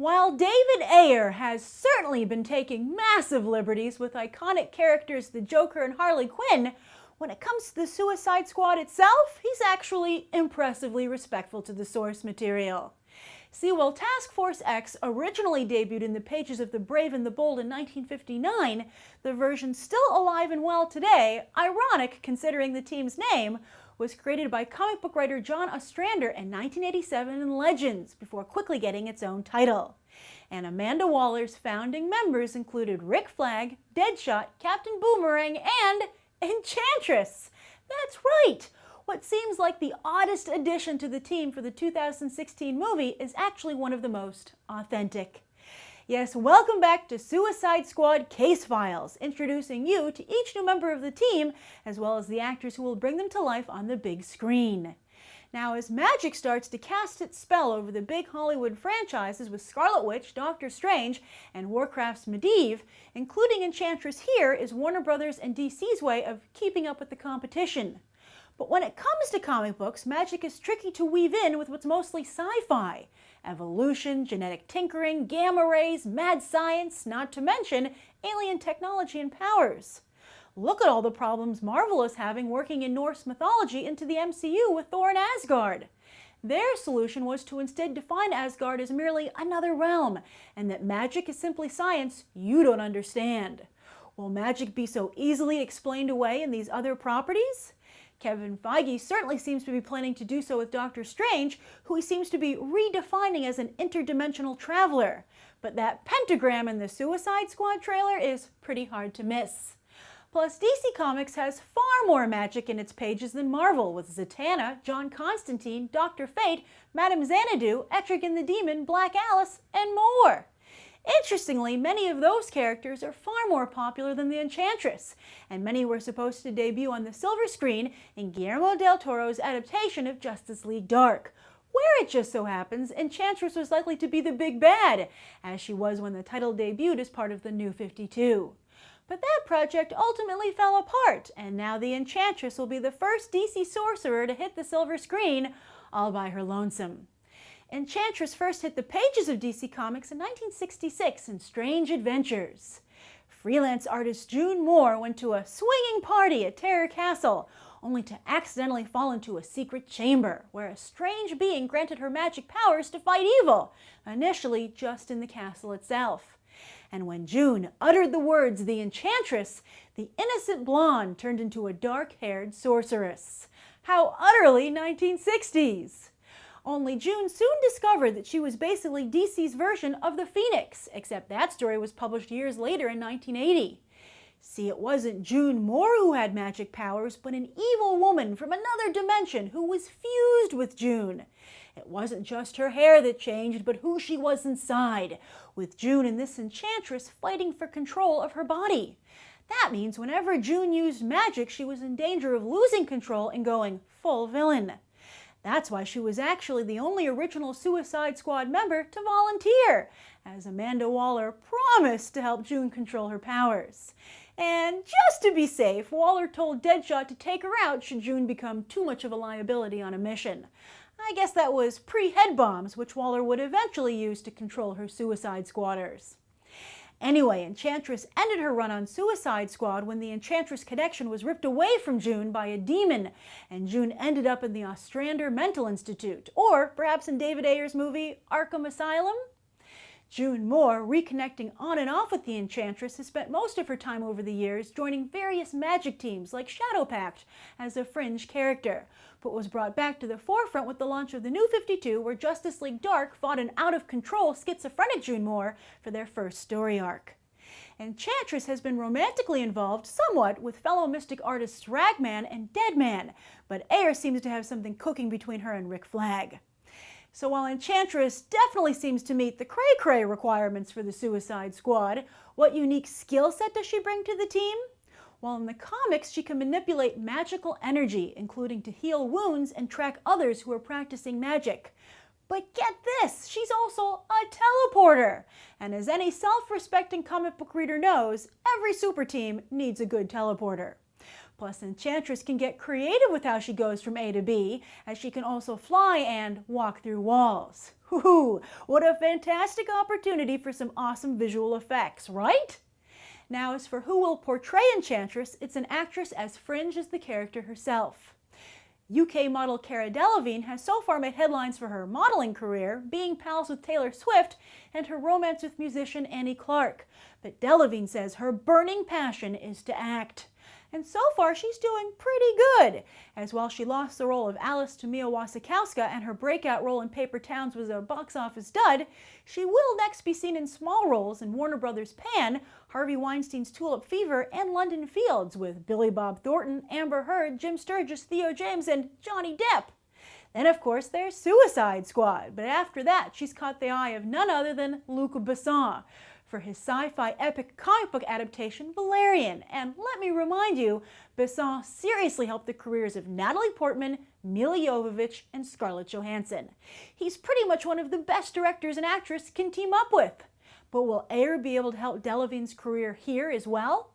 While David Ayer has certainly been taking massive liberties with iconic characters the Joker and Harley Quinn, when it comes to the Suicide Squad itself, he's actually impressively respectful to the source material. See, while Task Force X originally debuted in the pages of The Brave and the Bold in 1959, the version still alive and well today, ironic considering the team's name, was created by comic book writer John Ostrander in 1987 in Legends, before quickly getting its own title. And Amanda Waller's founding members included Rick Flag, Deadshot, Captain Boomerang, and Enchantress! That's right! What seems like the oddest addition to the team for the 2016 movie is actually one of the most authentic. Yes, welcome back to Suicide Squad Case Files, introducing you to each new member of the team, as well as the actors who will bring them to life on the big screen. Now, as magic starts to cast its spell over the big Hollywood franchises with Scarlet Witch, Doctor Strange, and Warcraft's Medivh, including Enchantress here is Warner Brothers and DC's way of keeping up with the competition. But when it comes to comic books, magic is tricky to weave in with what's mostly sci-fi. Evolution, genetic tinkering, gamma rays, mad science, not to mention alien technology and powers. Look at all the problems Marvel is having working in Norse mythology into the MCU with Thor and Asgard. Their solution was to instead define Asgard as merely another realm, and that magic is simply science you don't understand. Will magic be so easily explained away in these other properties? Kevin Feige certainly seems to be planning to do so with Doctor Strange, who he seems to be redefining as an interdimensional traveler. But that pentagram in the Suicide Squad trailer is pretty hard to miss. Plus, DC Comics has far more magic in its pages than Marvel, with Zatanna, John Constantine, Dr. Fate, Madame Xanadu, Etrigan the Demon, Black Alice, and more. Interestingly, many of those characters are far more popular than the Enchantress, and many were supposed to debut on the silver screen in Guillermo del Toro's adaptation of Justice League Dark, where it just so happens Enchantress was likely to be the big bad, as she was when the title debuted as part of the New 52. But that project ultimately fell apart, and now the Enchantress will be the first DC sorcerer to hit the silver screen all by her lonesome. Enchantress first hit the pages of DC Comics in 1966 in Strange Adventures. Freelance artist June Moore went to a swinging party at Terror Castle, only to accidentally fall into a secret chamber, where a strange being granted her magic powers to fight evil, initially just in the castle itself. And when June uttered the words, "the Enchantress," the innocent blonde turned into a dark-haired sorceress. How utterly 1960s! Only June soon discovered that she was basically DC's version of the Phoenix, except that story was published years later in 1980. See, it wasn't June Moore who had magic powers, but an evil woman from another dimension who was fused with June. It wasn't just her hair that changed, but who she was inside, with June and this Enchantress fighting for control of her body. That means whenever June used magic, she was in danger of losing control and going full villain. That's why she was actually the only original Suicide Squad member to volunteer, as Amanda Waller promised to help June control her powers. And just to be safe, Waller told Deadshot to take her out should June become too much of a liability on a mission. I guess that was pre-head bombs, which Waller would eventually use to control her Suicide Squatters. Anyway, Enchantress ended her run on Suicide Squad when the Enchantress connection was ripped away from June by a demon, and June ended up in the Ostrander Mental Institute, or perhaps in David Ayer's movie Arkham Asylum? June Moore, reconnecting on and off with the Enchantress, has spent most of her time over the years joining various magic teams like Shadowpact as a fringe character, but was brought back to the forefront with the launch of the New 52, where Justice League Dark fought an out-of-control schizophrenic June Moore for their first story arc. Enchantress has been romantically involved somewhat with fellow mystic artists Ragman and Deadman, but Ayer seems to have something cooking between her and Rick Flag. So while Enchantress definitely seems to meet the cray-cray requirements for the Suicide Squad, what unique skill set does she bring to the team? Well, in the comics, she can manipulate magical energy, including to heal wounds and track others who are practicing magic. But get this, she's also a teleporter! And as any self-respecting comic book reader knows, every super team needs a good teleporter. Plus, Enchantress can get creative with how she goes from A to B, as she can also fly and walk through walls. Whoo! What a fantastic opportunity for some awesome visual effects, right? Now, as for who will portray Enchantress, it's an actress as fringe as the character herself. UK model Cara Delevingne has so far made headlines for her modeling career, being pals with Taylor Swift, and her romance with musician Annie Clark. But Delevingne says her burning passion is to act. And so far, she's doing pretty good, as while she lost the role of Alice to Mia Wasikowska and her breakout role in Paper Towns was a box office dud, she will next be seen in small roles in Warner Brothers' Pan, Harvey Weinstein's Tulip Fever, and London Fields with Billy Bob Thornton, Amber Heard, Jim Sturgis, Theo James, and Johnny Depp. Then, of course, there's Suicide Squad, but after that, she's caught the eye of none other than Luc Besson for his sci-fi epic comic book adaptation, Valerian. And let me remind you, Besson seriously helped the careers of Natalie Portman, Milla Jovovich, and Scarlett Johansson. He's pretty much one of the best directors an actress can team up with. But will Ayer be able to help Delevingne's career here as well?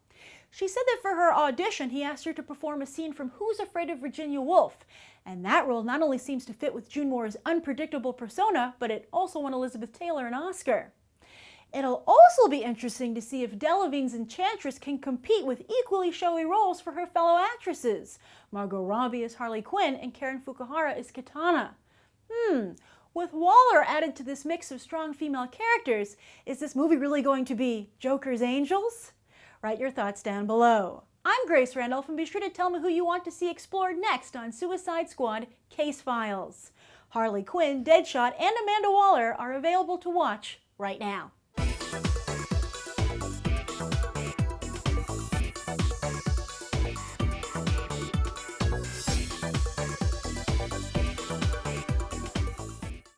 She said that for her audition, he asked her to perform a scene from Who's Afraid of Virginia Woolf, and that role not only seems to fit with June Moore's unpredictable persona, but it also won Elizabeth Taylor an Oscar. It'll also be interesting to see if Delevingne's Enchantress can compete with equally showy roles for her fellow actresses, Margot Robbie as Harley Quinn and Karen Fukuhara as Katana. With Waller added to this mix of strong female characters, is this movie really going to be Joker's Angels? Write your thoughts down below. I'm Grace Randolph, and be sure to tell me who you want to see explored next on Suicide Squad Case Files. Harley Quinn, Deadshot, and Amanda Waller are available to watch right now.